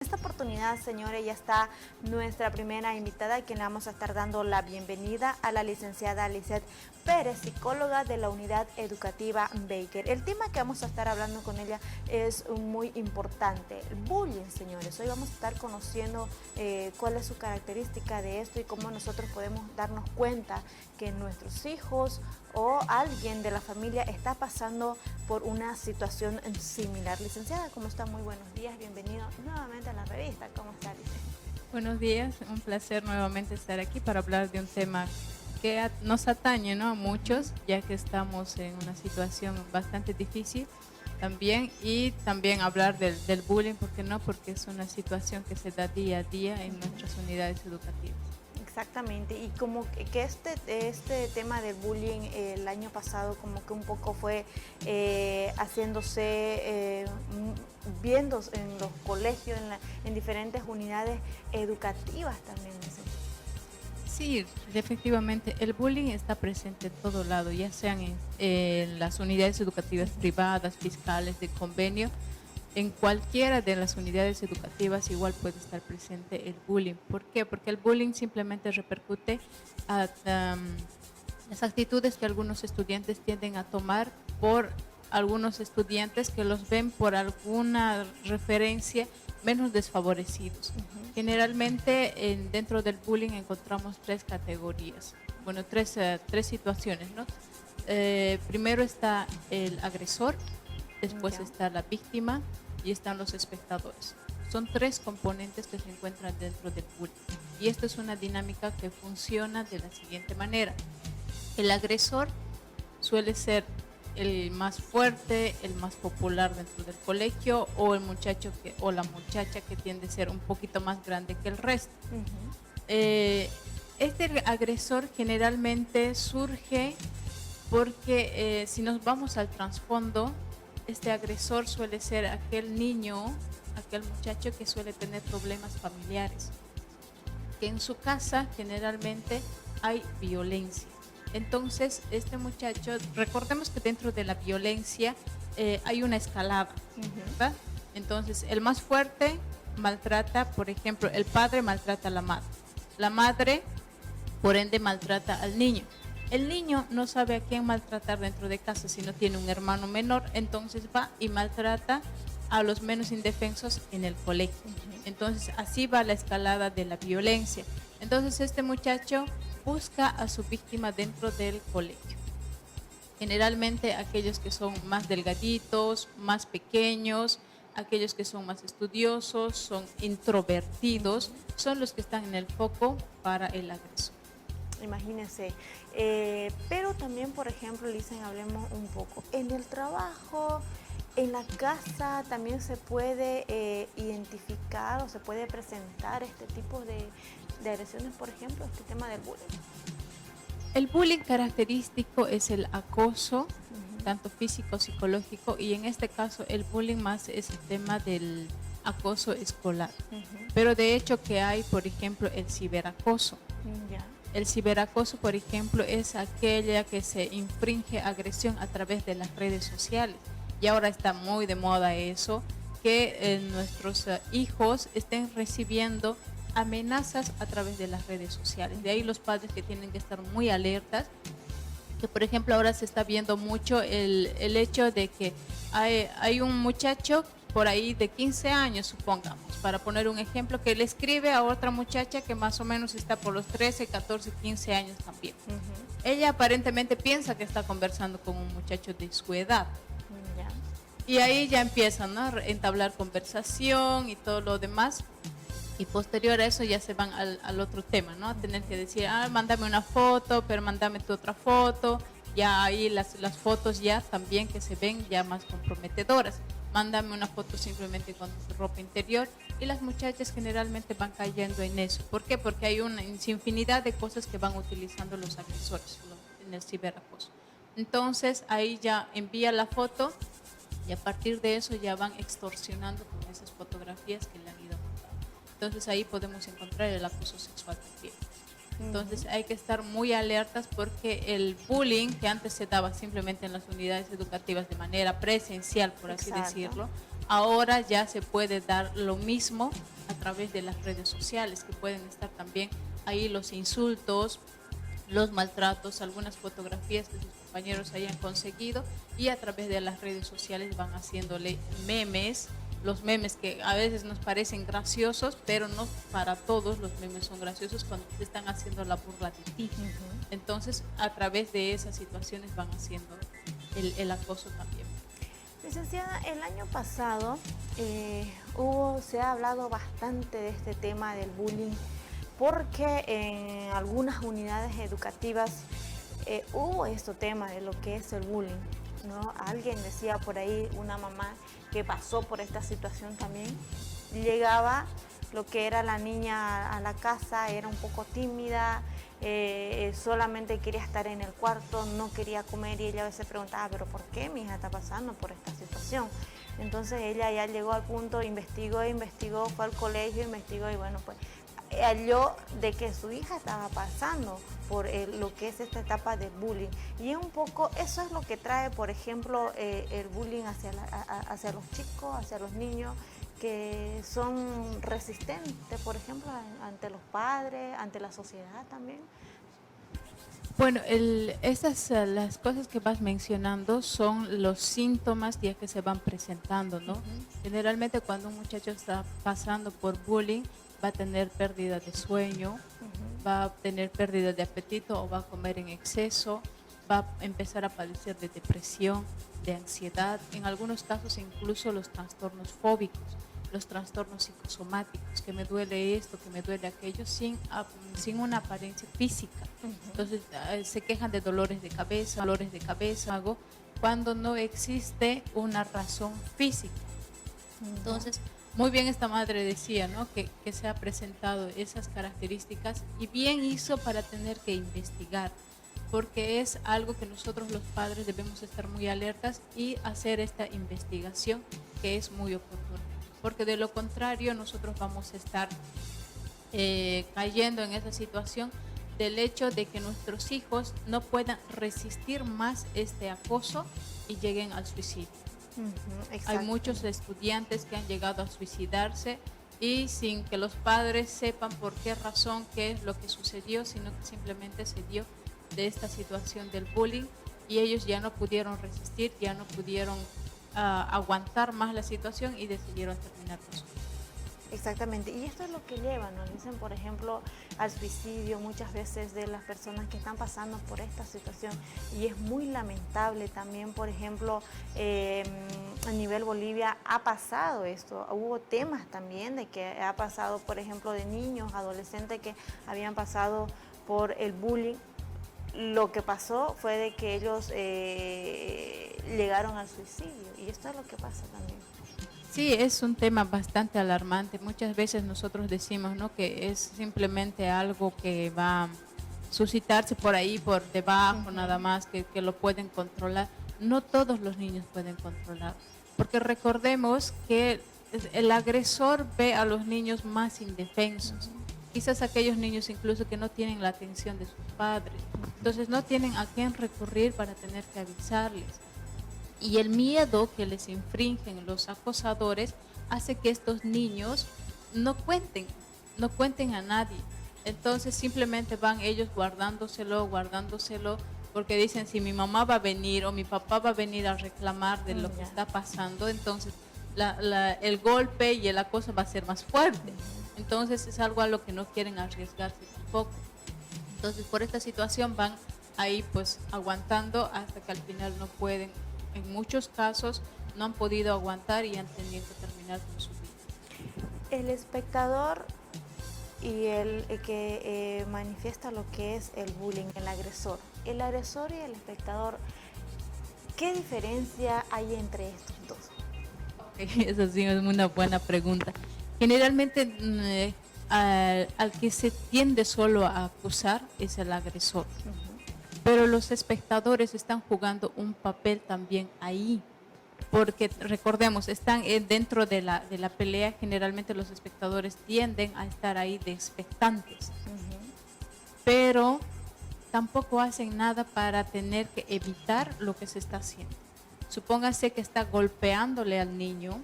Esta oportunidad, señores, ya está nuestra primera invitada, a quien le vamos a estar dando la bienvenida, a la licenciada Lisette Pérez, psicóloga de la Unidad Educativa Baker. El tema que vamos a estar hablando con ella es muy importante, el bullying, señores. Hoy vamos a estar conociendo cuál es su característica de esto y cómo nosotros podemos darnos cuenta que nuestros hijos o alguien de la familia está pasando por una situación similar. Licenciada, ¿cómo está? Muy buenos días, bienvenido nuevamente a la revista. ¿Cómo está, Lisette? Buenos días, un placer nuevamente estar aquí para hablar de un tema que nos atañe, ¿no?, a muchos, ya que estamos en una situación bastante difícil también, y también hablar del bullying, ¿por qué no? Porque es una situación que se da día a día en nuestras unidades educativas. Exactamente, y como que este tema del bullying el año pasado como que un poco fue haciéndose, viendo en los colegios, en diferentes unidades educativas también. Sí, efectivamente, el bullying está presente en todo lado, ya sean en las unidades educativas privadas, fiscales, de convenio. En cualquiera de las unidades educativas igual puede estar presente el bullying. ¿Por qué? Porque el bullying simplemente repercute a las actitudes que algunos estudiantes tienden a tomar por algunos estudiantes que los ven por alguna referencia menos desfavorecidos. Generalmente dentro del bullying encontramos tres categorías, bueno, tres situaciones, ¿no? Primero está el agresor, después está la víctima y están los espectadores. Son tres componentes que se encuentran dentro del bullying. Y esto es una dinámica que funciona de la siguiente manera. El agresor suele ser el más fuerte, el más popular dentro del colegio, o el muchacho o la muchacha que tiende a ser un poquito más grande que el resto. Este agresor generalmente surge porque si nos vamos al trasfondo, este agresor suele ser aquel niño, aquel muchacho que suele tener problemas familiares, que en su casa generalmente hay violencia. Entonces, este muchacho, recordemos que dentro de la violencia hay una escalada, ¿verdad? Entonces, el más fuerte maltrata, por ejemplo, el padre maltrata a la madre, por ende, maltrata al niño. El niño no sabe a quién maltratar dentro de casa si no tiene un hermano menor, entonces va y maltrata a los menos indefensos en el colegio. Entonces, así va la escalada de la violencia. Entonces, este muchacho busca a su víctima dentro del colegio. Generalmente aquellos que son más delgaditos, más pequeños, aquellos que son más estudiosos, son introvertidos, son los que están en el foco para el agresor. Imagínense, pero también, por ejemplo, Lisen, hablemos un poco, en el trabajo, en la casa, también se puede identificar o se puede presentar este tipo de agresiones, por ejemplo, este tema del bullying. El bullying característico es el acoso, tanto físico, psicológico, y en este caso el bullying más es el tema del acoso escolar. Pero de hecho que hay, por ejemplo, el ciberacoso. El ciberacoso, por ejemplo, es aquella que se infringe agresión a través de las redes sociales. Y ahora está muy de moda eso, que nuestros hijos estén recibiendo amenazas a través de las redes sociales. De ahí los padres que tienen que estar muy alertas, que por ejemplo ahora se está viendo mucho el hecho de que hay un muchacho por ahí de 15 años, supongamos, para poner un ejemplo, que le escribe a otra muchacha que más o menos está por los 13, 14, 15 años también. Ella aparentemente piensa que está conversando con un muchacho de su edad. Y ahí ya empiezan, ¿no?, a entablar conversación y todo lo demás. Y posterior a eso ya se van al otro tema, ¿no? A tener que decir, mándame una foto, pero mándame tu otra foto. Ya ahí las fotos ya también que se ven ya más comprometedoras. Mándame una foto simplemente con tu ropa interior. Y las muchachas generalmente van cayendo en eso. ¿Por qué? Porque hay una infinidad de cosas que van utilizando los agresores en el ciberacoso. Entonces ahí ya envía la foto y a partir de eso ya van extorsionando con esas fotografías que le han ido mandando. Entonces ahí podemos encontrar el acoso sexual también. Entonces hay que estar muy alertas porque el bullying que antes se daba simplemente en las unidades educativas de manera presencial, por así decirlo, ahora ya se puede dar lo mismo a través de las redes sociales, que pueden estar también ahí los insultos, los maltratos, algunas fotografías que sus compañeros hayan conseguido, y a través de las redes sociales van haciéndole memes, los memes que a veces nos parecen graciosos, pero no para todos los memes son graciosos cuando te están haciendo la burla de ti. Entonces, a través de esas situaciones van haciendo el acoso también. Licenciada, el año pasado se ha hablado bastante de este tema del bullying, porque en algunas unidades educativas hubo este tema de lo que es el bullying, ¿no? Alguien decía por ahí, una mamá que pasó por esta situación también, llegaba lo que era la niña a la casa, era un poco tímida, solamente quería estar en el cuarto, no quería comer, y ella a veces preguntaba, pero ¿por qué mi hija está pasando por esta situación? Entonces ella ya llegó al punto, investigó, fue al colegio, investigó, y bueno, pues halló de que su hija estaba pasando por lo que es esta etapa de bullying, y un poco eso es lo que trae, por ejemplo, el bullying hacia los chicos, hacia los niños que son resistentes, por ejemplo, ante los padres, ante la sociedad también. Bueno, las cosas que vas mencionando son los síntomas ya que se van presentando, ¿no? Generalmente cuando un muchacho está pasando por bullying, va a tener pérdida de sueño, va a tener pérdida de apetito, o va a comer en exceso, va a empezar a padecer de depresión, de ansiedad, en algunos casos incluso los trastornos fóbicos, los trastornos psicosomáticos, que me duele esto, que me duele aquello, sin una apariencia física. Entonces se quejan de dolores de cabeza, cuando no existe una razón física. Entonces, muy bien esta madre decía, ¿no?, que se ha presentado esas características, y bien hizo para tener que investigar, porque es algo que nosotros los padres debemos estar muy alertas y hacer esta investigación, que es muy oportuna, porque de lo contrario nosotros vamos a estar cayendo en esa situación del hecho de que nuestros hijos no puedan resistir más este acoso y lleguen al suicidio. Hay muchos estudiantes que han llegado a suicidarse, y sin que los padres sepan por qué razón, qué es lo que sucedió, sino que simplemente se dio de esta situación del bullying, y ellos ya no pudieron resistir, ya no pudieron aguantar más la situación y decidieron terminar con su vida. Exactamente, y esto es lo que lleva, nos dicen, por ejemplo, al suicidio muchas veces de las personas que están pasando por esta situación, y es muy lamentable también. Por ejemplo, a nivel Bolivia ha pasado esto, hubo temas también de que ha pasado, por ejemplo, de niños, adolescentes que habían pasado por el bullying. Lo que pasó fue de que ellos llegaron al suicidio, y esto es lo que pasa también. Sí, es un tema bastante alarmante. Muchas veces nosotros decimos, ¿no?, que es simplemente algo que va a suscitarse por ahí, por debajo, nada más, que lo pueden controlar. No todos los niños pueden controlar, porque recordemos que el agresor ve a los niños más indefensos. Quizás aquellos niños incluso que no tienen la atención de sus padres. Entonces no tienen a quién recurrir para tener que avisarles. Y el miedo que les infringen los acosadores hace que estos niños no cuenten a nadie. Entonces simplemente van ellos guardándoselo, porque dicen, si mi mamá va a venir o mi papá va a venir a reclamar de lo que está pasando, entonces el golpe y el acoso va a ser más fuerte. Entonces es algo a lo que no quieren arriesgarse tampoco. Entonces por esta situación van ahí pues aguantando hasta que al final no pueden. En muchos casos no han podido aguantar y han tenido que terminar con su vida. El espectador y el que manifiesta lo que es el bullying, el agresor y el espectador, ¿qué diferencia hay entre estos dos? Eso sí es una buena pregunta. Generalmente al que se tiende solo a acusar es el agresor. Pero los espectadores están jugando un papel también ahí, porque recordemos, están dentro de la pelea. Generalmente los espectadores tienden a estar ahí de expectantes, pero tampoco hacen nada para tener que evitar lo que se está haciendo. Supóngase que está golpeándole al niño,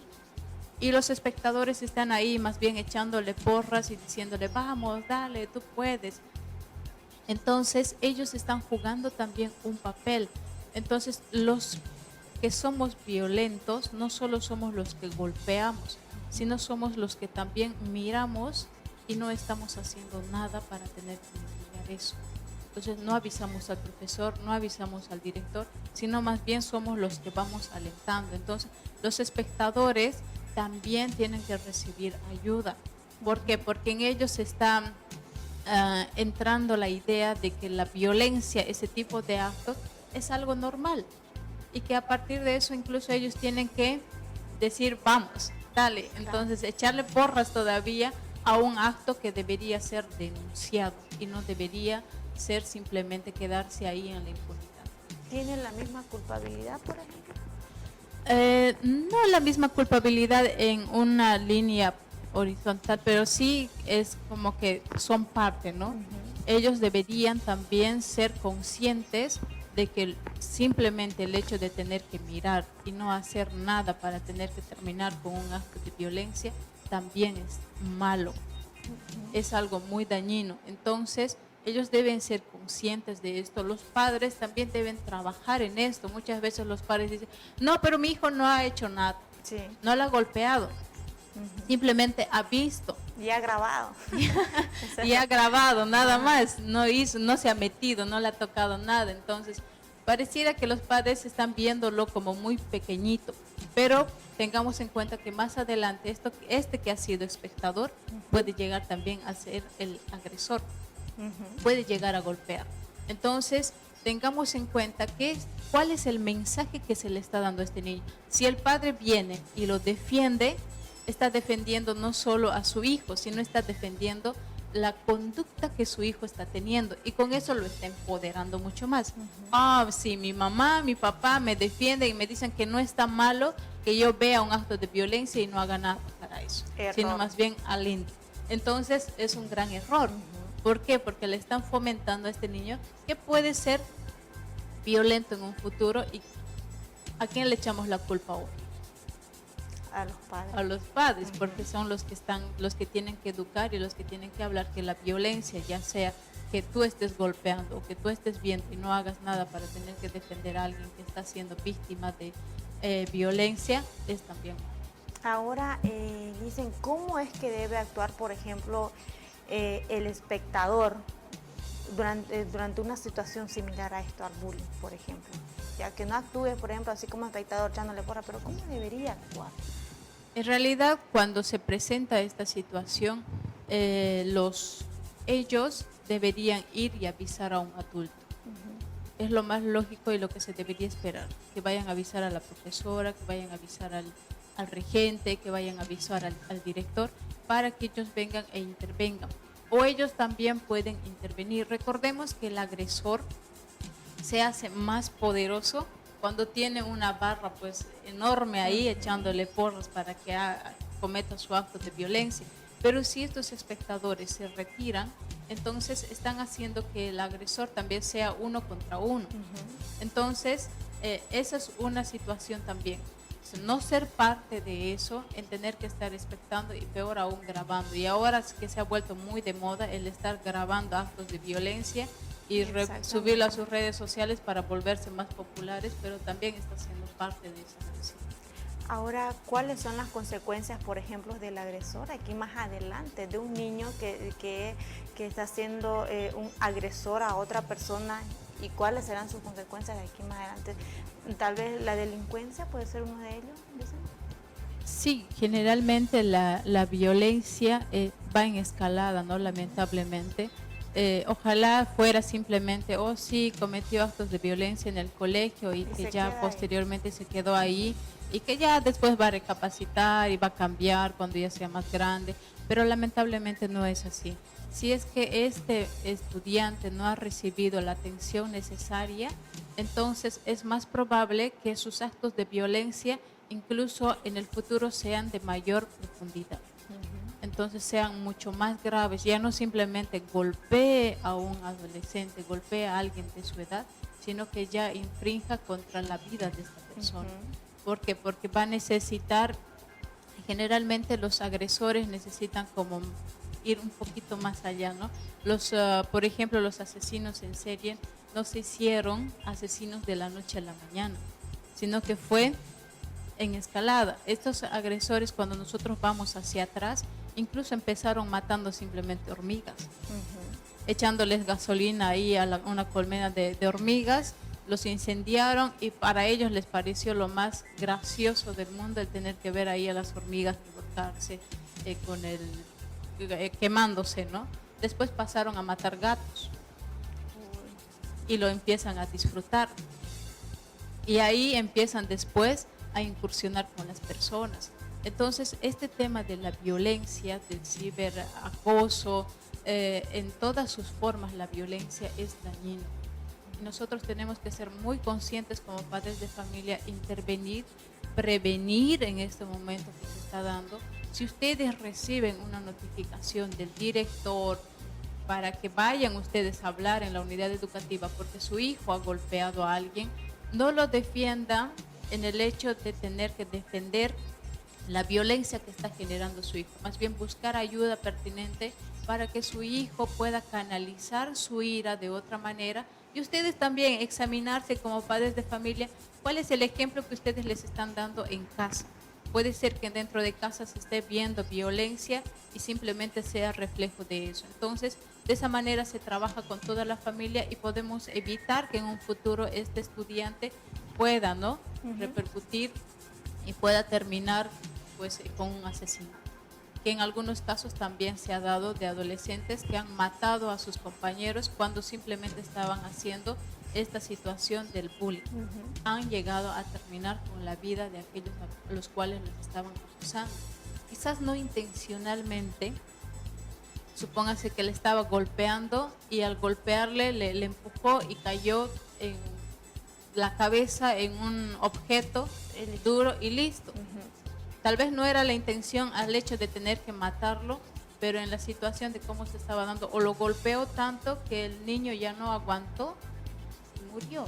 y los espectadores están ahí más bien echándole porras y diciéndole, vamos, dale, tú puedes. Entonces ellos están jugando también un papel. Entonces los que somos violentos no solo somos los que golpeamos, sino somos los que también miramos y no estamos haciendo nada para tener que mitigar eso. Entonces no avisamos al profesor, no avisamos al director, sino más bien somos los que vamos alentando. Entonces los espectadores también tienen que recibir ayuda. ¿Por qué? Porque en ellos está entrando la idea de que la violencia, ese tipo de actos, es algo normal. Y que a partir de eso incluso ellos tienen que decir, vamos, dale. Entonces echarle porras todavía a un acto que debería ser denunciado y no debería ser simplemente quedarse ahí en la impunidad. ¿Tienen la misma culpabilidad, por ejemplo? No la misma culpabilidad en una línea horizontal, pero sí es como que son parte, ¿no? Ellos deberían también ser conscientes de que simplemente el hecho de tener que mirar y no hacer nada para tener que terminar con un acto de violencia también es malo, es algo muy dañino. Entonces ellos deben ser conscientes de esto. Los padres también deben trabajar en esto. Muchas veces los padres dicen, no, pero mi hijo no ha hecho nada, Sí. no la ha golpeado, simplemente ha visto. Y ha grabado. Y ha grabado, nada más, no hizo, no se ha metido, no le ha tocado nada. Entonces, pareciera que los padres están viéndolo como muy pequeñito, pero tengamos en cuenta que más adelante este que ha sido espectador puede llegar también a ser el agresor, puede llegar a golpear. Entonces, tengamos en cuenta cuál es el mensaje que se le está dando a este niño. Si el padre viene y lo defiende, está defendiendo no solo a su hijo, sino está defendiendo la conducta que su hijo está teniendo, y con eso lo está empoderando mucho más. Sí, mi mamá, mi papá me defienden y me dicen que no está malo que yo vea un acto de violencia y no haga nada para eso, sino más bien aliente. Entonces es un gran error. ¿Por qué? Porque le están fomentando a este niño que puede ser violento en un futuro. ¿Y a quién le echamos la culpa ahora? A los padres. A los padres, porque son los que tienen que educar y los que tienen que hablar que la violencia, ya sea que tú estés golpeando o que tú estés viendo y no hagas nada para tener que defender a alguien que está siendo víctima de violencia, es también. Ahora dicen, ¿cómo es que debe actuar, por ejemplo, el espectador durante una situación similar a esto, al bullying, por ejemplo? Ya que no actúe, por ejemplo, así como espectador echándole porra, pero ¿cómo debería actuar? En realidad, cuando se presenta esta situación, ellos deberían ir y avisar a un adulto. Es lo más lógico y lo que se debería esperar, que vayan a avisar a la profesora, que vayan a avisar al regente, que vayan a avisar al director, para que ellos vengan e intervengan. O ellos también pueden intervenir. Recordemos que el agresor se hace más poderoso cuando tiene una barra pues enorme ahí echándole porras para que cometa su acto de violencia. Pero si estos espectadores se retiran, entonces están haciendo que el agresor también sea uno contra uno. Entonces, esa es una situación también. No ser parte de eso, en tener que estar expectando y peor aún grabando. Y ahora es que se ha vuelto muy de moda el estar grabando actos de violencia y subirlo a sus redes sociales para volverse más populares, pero también está siendo parte de esa agresión. Ahora, ¿cuáles son las consecuencias, por ejemplo, del agresor aquí más adelante, de un niño que está siendo un agresor a otra persona, y cuáles serán sus consecuencias de aquí más adelante? Tal vez la delincuencia puede ser uno de ellos, ¿dicen? Sí, generalmente la violencia va en escalada, ¿no? Lamentablemente. Ojalá fuera simplemente, sí, cometió actos de violencia en el colegio y que ya posteriormente se quedó ahí y que ya después va a recapacitar y va a cambiar cuando ya sea más grande, pero lamentablemente no es así. Si es que este estudiante no ha recibido la atención necesaria, entonces es más probable que sus actos de violencia incluso en el futuro sean de mayor profundidad. Entonces sean mucho más graves, ya no simplemente golpee a un adolescente, golpee a alguien de su edad, sino que ya infrinja contra la vida de esta persona. ¿Por qué? Porque va a necesitar generalmente los agresores necesitan como ir un poquito más allá, ¿no? Por ejemplo, los asesinos en serie no se hicieron asesinos de la noche a la mañana, sino que fue en escalada. Estos agresores, cuando nosotros vamos hacia atrás, incluso empezaron matando simplemente hormigas, echándoles gasolina ahí a una colmena de hormigas, los incendiaron y para ellos les pareció lo más gracioso del mundo el tener que ver ahí a las hormigas revolcarse quemándose, ¿no? Después pasaron a matar gatos y lo empiezan a disfrutar. Y ahí empiezan después a incursionar con las personas. Entonces, este tema de la violencia, del ciberacoso, en todas sus formas, la violencia es dañina. Y nosotros tenemos que ser muy conscientes como padres de familia, intervenir, prevenir en este momento que se está dando. Si ustedes reciben una notificación del director para que vayan ustedes a hablar en la unidad educativa porque su hijo ha golpeado a alguien, no lo defiendan en el hecho de tener que defender la violencia que está generando su hijo. Más bien buscar ayuda pertinente para que su hijo pueda canalizar su ira de otra manera y ustedes también examinarse como padres de familia cuál es el ejemplo que ustedes les están dando en casa. Puede ser que dentro de casa se esté viendo violencia y simplemente sea reflejo de eso. Entonces, de esa manera se trabaja con toda la familia y podemos evitar que en un futuro este estudiante pueda, ¿no?, repercutir y pueda terminar pues con un asesinato. Que en algunos casos también se ha dado de adolescentes que han matado a sus compañeros cuando simplemente estaban haciendo esta situación del bullying. Han llegado a terminar con la vida de aquellos a los cuales los estaban acusando. Quizás no intencionalmente, supóngase que le estaba golpeando y al golpearle le empujó y cayó en la cabeza en un objeto duro y listo. Tal vez no era la intención al hecho de tener que matarlo, pero en la situación de cómo se estaba dando, o lo golpeó tanto que el niño ya no aguantó y murió.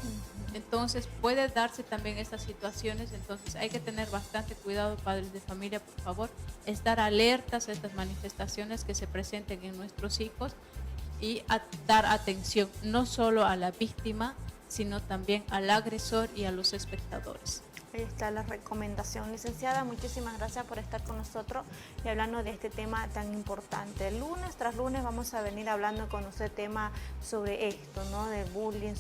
Entonces puede darse también estas situaciones, entonces hay que tener bastante cuidado, padres de familia, por favor, estar alertas a estas manifestaciones que se presenten en nuestros hijos y dar atención no solo a la víctima, sino también al agresor y a los espectadores. Ahí está la recomendación. Licenciada, muchísimas gracias por estar con nosotros y hablando de este tema tan importante. Lunes tras lunes vamos a venir hablando con usted tema sobre esto, ¿no? Del bullying,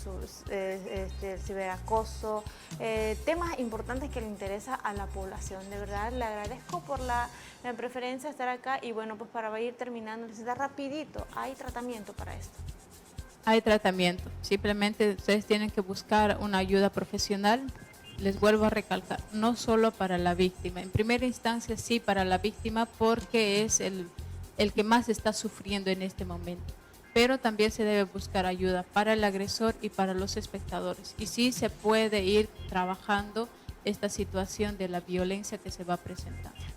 el ciberacoso, temas importantes que le interesa a la población. De verdad, le agradezco por la preferencia de estar acá y bueno, pues para ir terminando, necesita rapidito, ¿hay tratamiento para esto? Hay tratamiento, simplemente ustedes tienen que buscar una ayuda profesional. Les vuelvo a recalcar, no solo para la víctima. En primera instancia sí para la víctima porque es el que más está sufriendo en este momento. Pero también se debe buscar ayuda para el agresor y para los espectadores. Y sí se puede ir trabajando esta situación de la violencia que se va presentando.